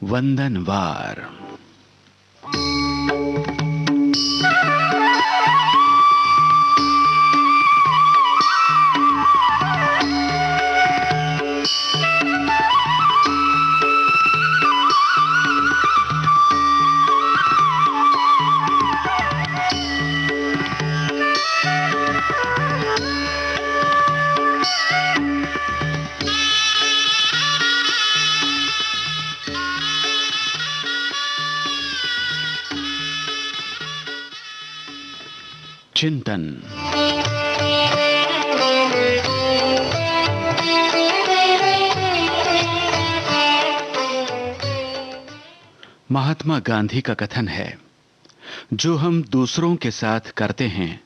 वंदनवार। चिंतन। महात्मा गांधी का कथन है, जो हम दूसरों के साथ करते हैं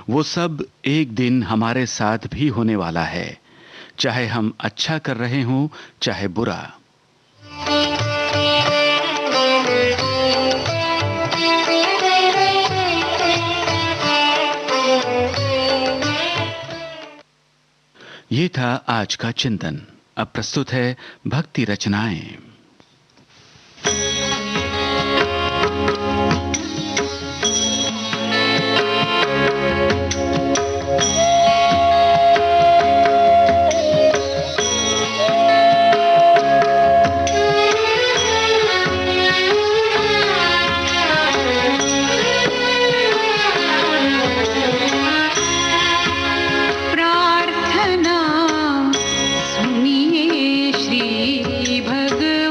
वो सब एक दिन हमारे साथ भी होने वाला है, चाहे हम अच्छा कर रहे हों चाहे बुरा। ये था आज का चिंतन। अब प्रस्तुत है भक्ति रचनाएं। प्रार्थना सुनिए श्री भगवान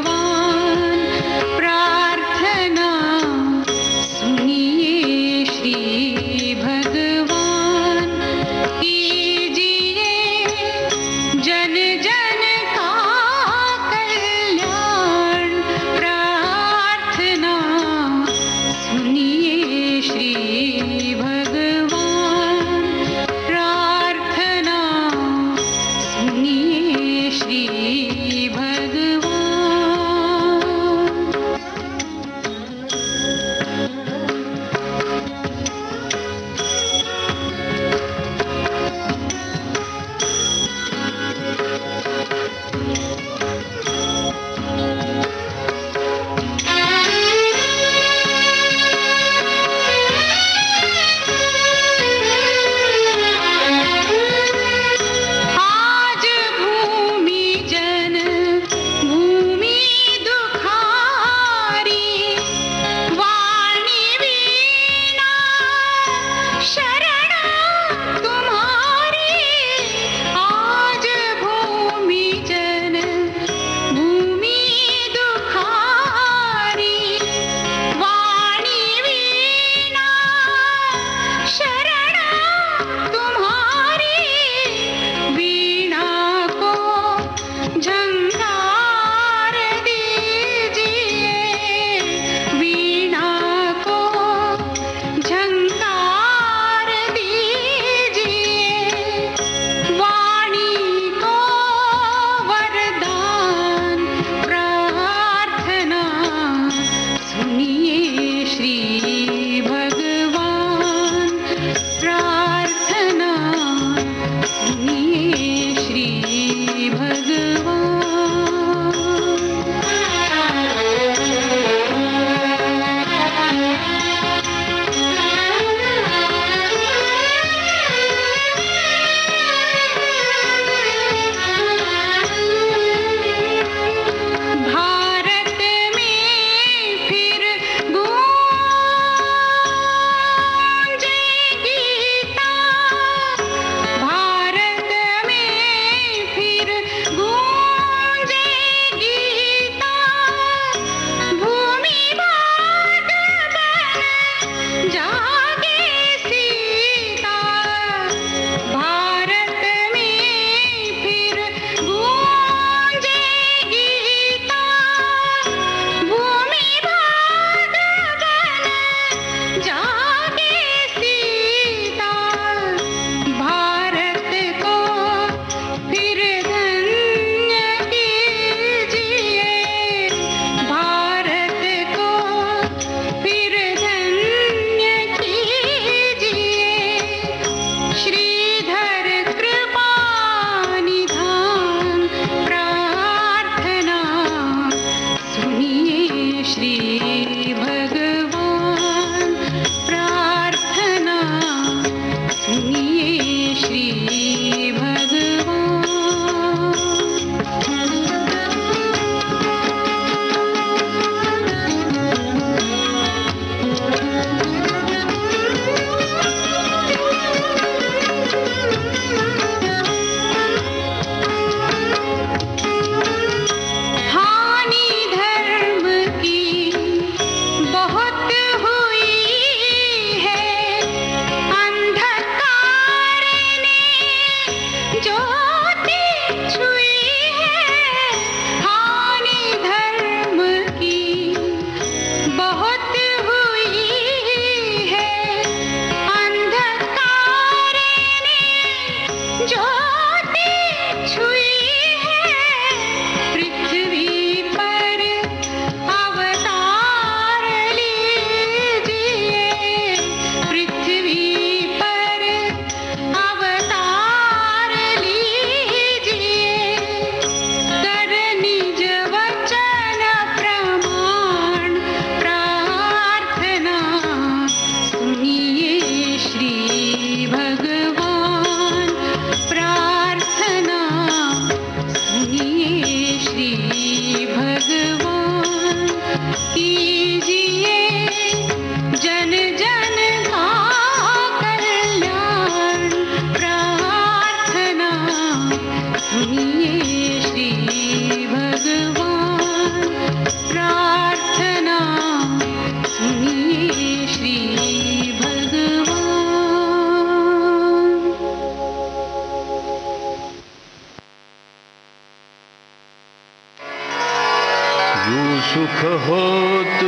सुख होत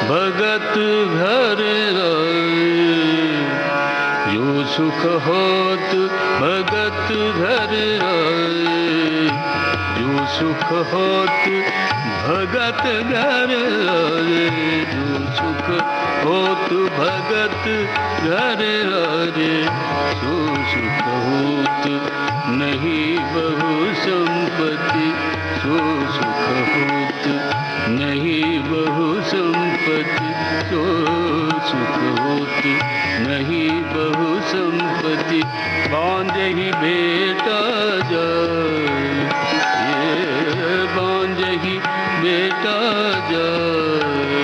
भगत घर आए, जो सुख होत भगत घर आए, जो सुख होत भगत घर आए, जो सुख होत भगत घर आए, सो सुख होत नहीं बहु संपत्ति, सो सुख होत नहीं बहु संपत्ति, सो सुख होत नहीं बहु संपत्ति, बांझहि बेटा जाए, ये बांझहि बेटा जाए,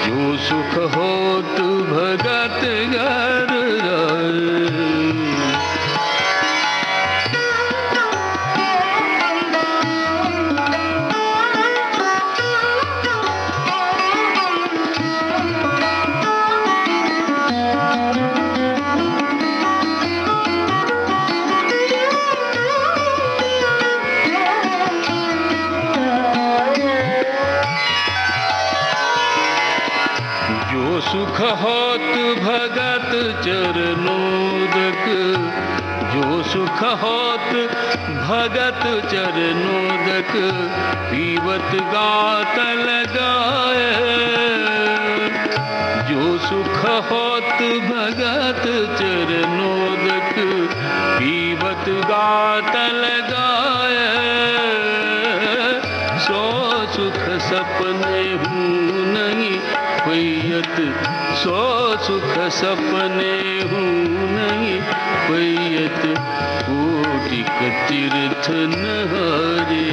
जो सुख होत भगत घर आए। सुख होत भगत चरणोदक, जो सुख होत भगत चरणोदक, पीवत गात लगाए, जो सुख होत भगत चरणोदक, पीवत गात लगाए, सो सुख सपने हूँ नहीं पैयत, सो सुख सपने हूँ नहीं पैयत, कोटिक तीर्थ नहारे,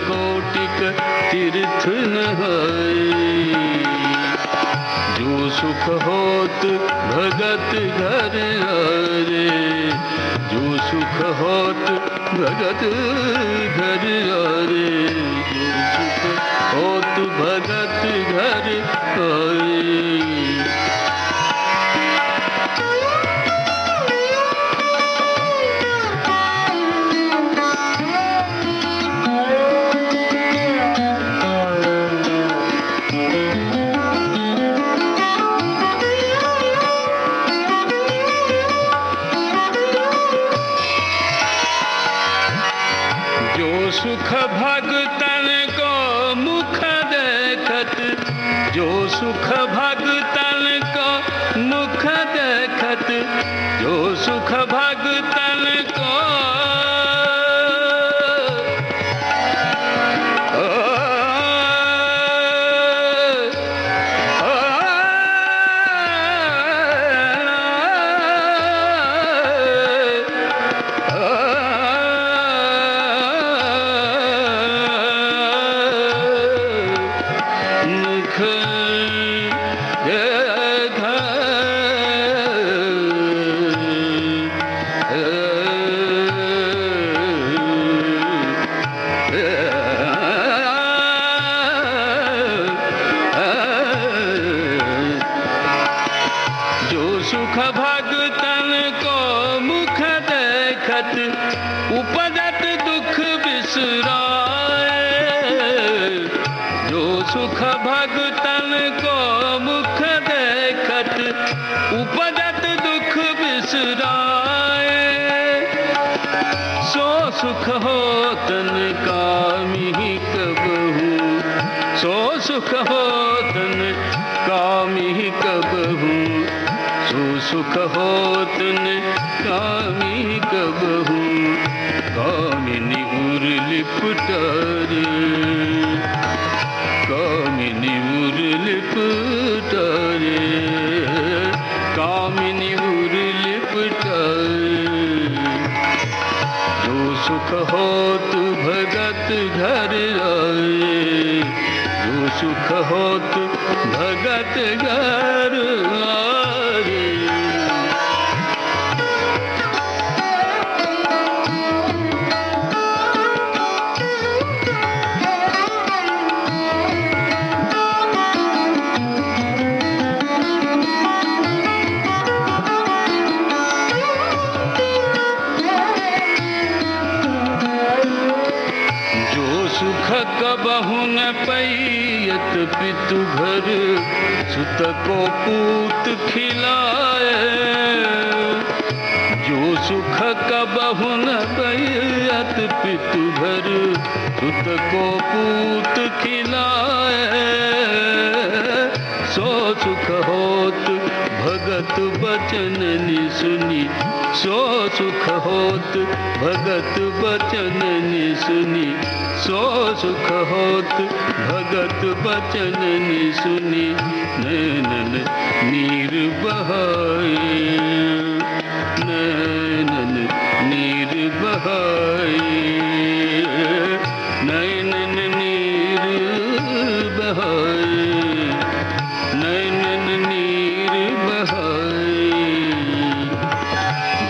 कोटिक तीर्थ नहारे, जो सुख होत भगत घर आरे, जो सुख होत भगत घर आरे, जो सुख होत भगत घर आरे। सुख भगतन को मुख देखत, जो सुख भगतन को मुख देखत, जो सुख भगतन को सुख भगतन को मुख देखत उपजत दुख बिसराए। सो सुख होतन कामिहि कबहू, सो सुख होतन कामिहि कबहू, सो सुख होतन कामिहि कबहू। कामिनी उर लिपटारे, कामिनी उर लिपटारे, कामिनी उर लिपटारे। जो सुख होत भगत घर आए, जो सुख होत भगत घर आए। कबहु न पैयत पितु घर, सुत को पूत खिलाए। जो सुख कबहु न पैयत पितु घर, सुत को पूत खिलाए। सो सुख होत भगत बचन निसुनी, सो सुख होत भगत बचन निसुनी, सो सुख होत भगत बचन निसुनी। नैनन नीर बहाए, नैनन नीर बहाए, नैनन नीर बहाए, नैनन नीर बहाए।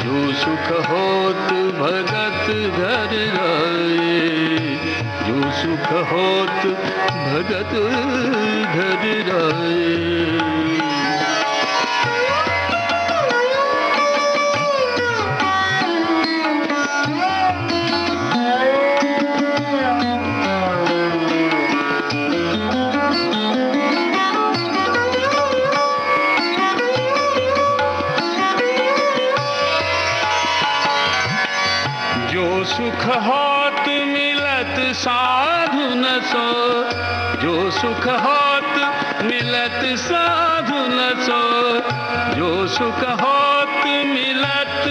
जो सुख होत भगत घर आए, जो सुख होत भगत घर आए। जो सुख होत मिलत साधु न सो, जो सुख होत मिलत साधु न सो, जो सुख होत मिलत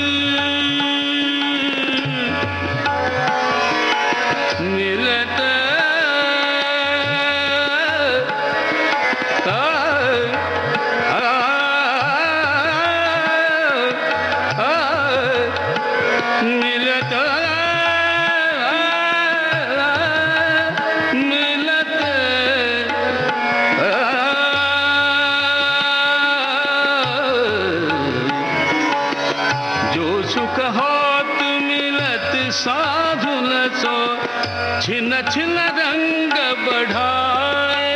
मिलत साधु न सो, छिन छिन रंग बढ़ाए।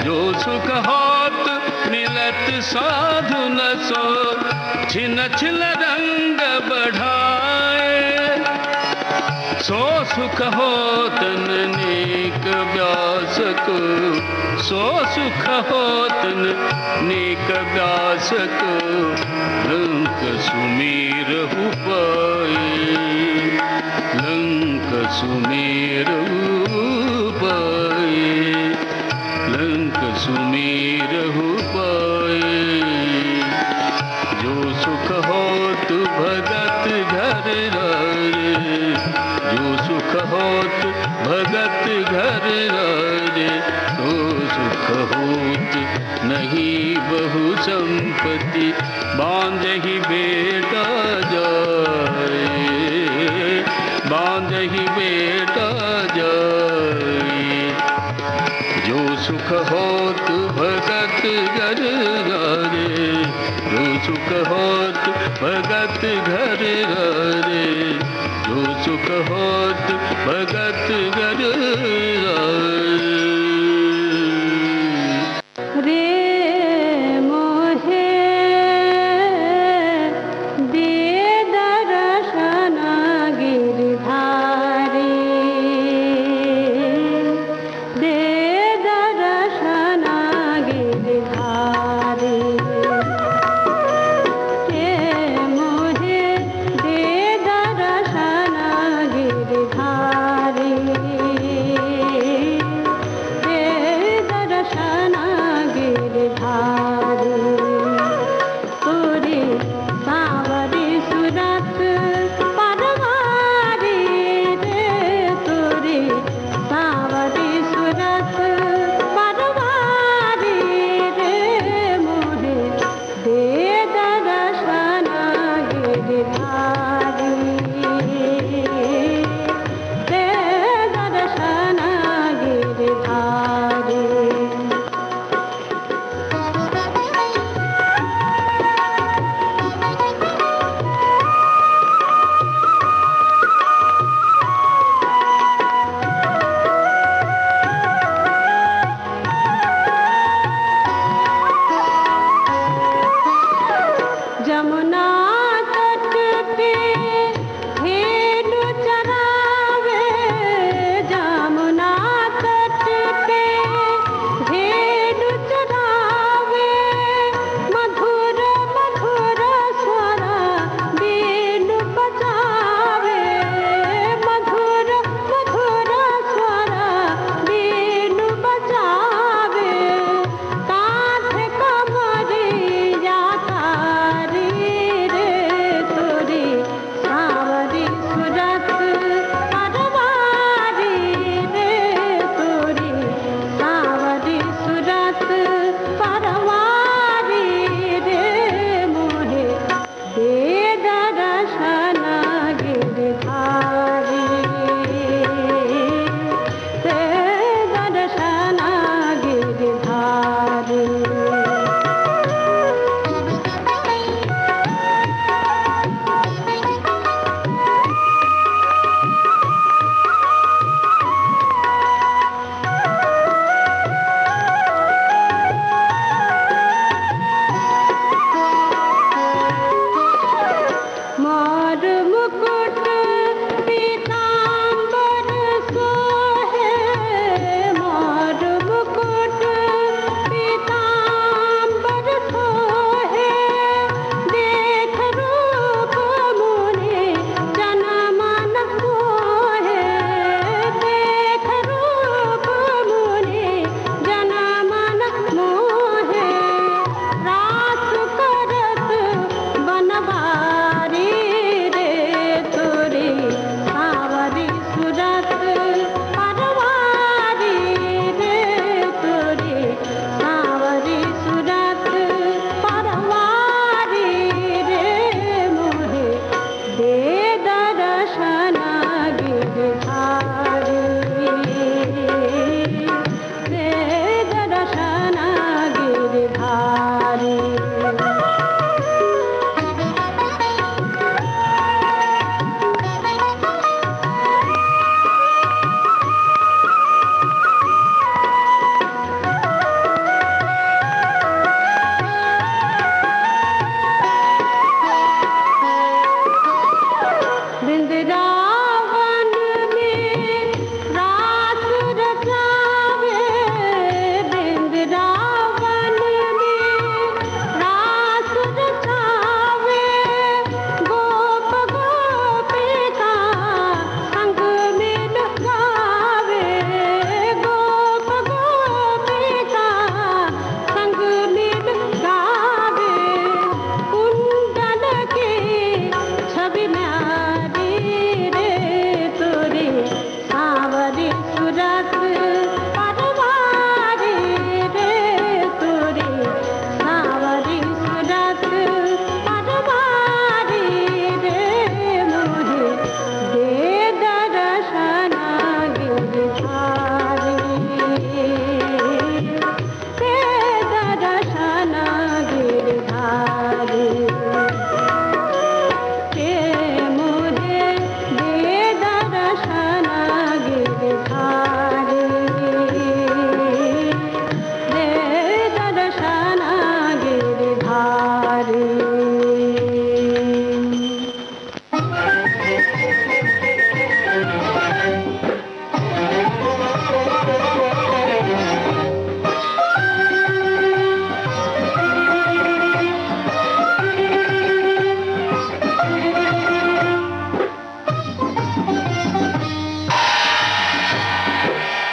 जो सुख होत मिलत साधु न सो, छिन छिन रंग बढ़ाए। सो सुख होतन नेक व्यास को, सो सुख होतन नेक व्यास को। लंक सुमेरहु पाए, लंक सुमेरहु पाए, लंक सुमेरहु पाए। जो सुख होत भगत घर आए, जो सुख होत भगत घर आए। तो सुख होत नहीं बहु संपत्ति, बांधहि बेटा जाए, बांधहि बेटा जाए। जो सुख होत भगत घर आए, जो सुख होत भगत घर आए, जो सुख होत भगत घर आए। दे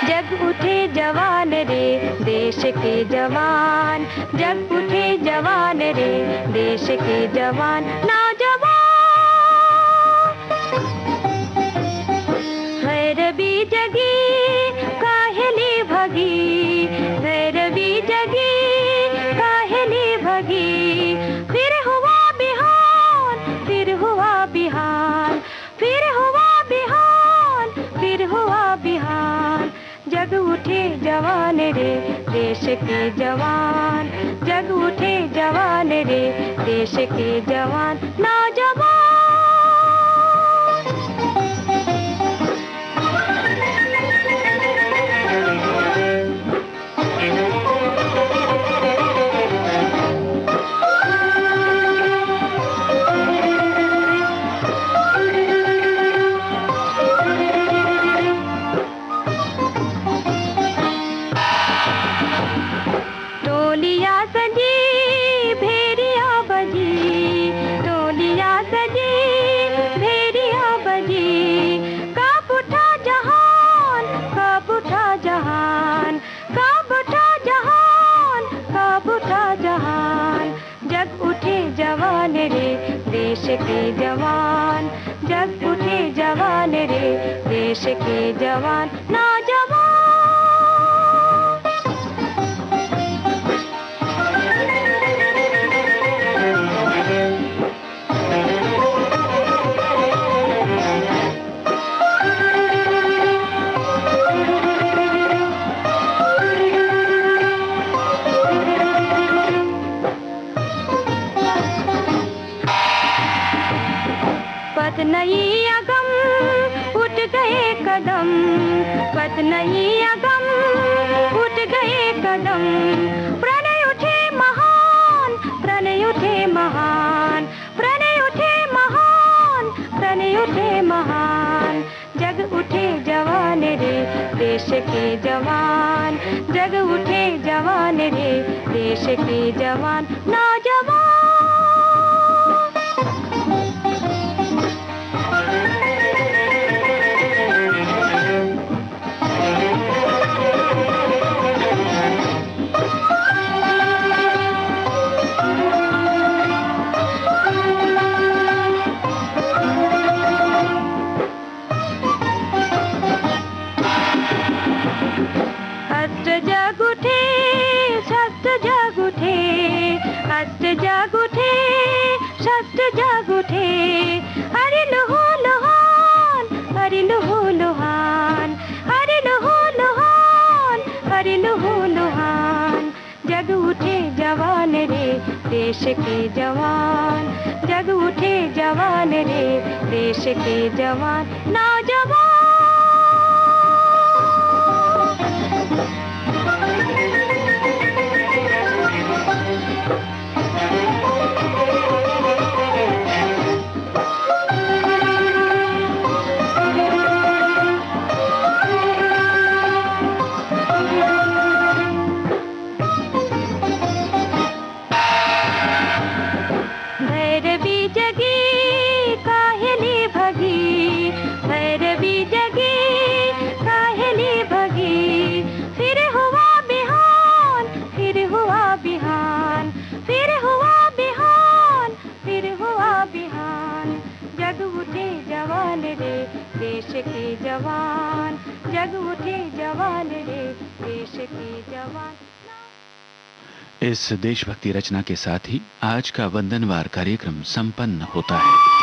जग उठे जवान रे देश के जवान, जग उठे जवान रे देश के जवान। नौजवान भैरवी जगी काहेली भगी, भैरवी जगी काहेली भगी। फिर हुआ बिहान, फिर हुआ बिहान, फिर हुआ बिहान, फिर हुआ बिहान। जग उठे जवान रे देश के जवान, जग उठे जवान रे देश के जवान। नौजवान देश के जवान, जग उठे जवान रे देश के जवान। नौजवान पथ नहीं अगम उठ गए कदम, पथ नहीं अगम उठ गए कदम। प्रणय उठे महान, प्रणय उठे महान, प्रणय उठे महान, प्रणय उठे महान। जग उठे जवान रे देश के जवान, जग उठे जवान रे देश के जवान। नौजवान जग उठे, शस्त्र जग उठे, अस्त्र जग उठे, शस्त्र जग उठे। हरि लुहु लुहान, हरि लुहु लुहान, हरि लुहु लुहान, हरि लुहु लुहान। जग उठे जवान रे देश के जवान, जग उठे जवान रे देश के जवान। नौजवान भैरवी जगी काहेली भगी, भैरवी जगी काहेली भगी। फिर हुआ बिहान, फिर हुआ बिहान, फिर हुआ बिहान, फिर हुआ बिहान। जग उठे जवान रे देश के जवान, जग उठे जवान रे देश के जवान। इस देशभक्ति रचना के साथ ही आज का वंदनवार कार्यक्रम संपन्न होता है।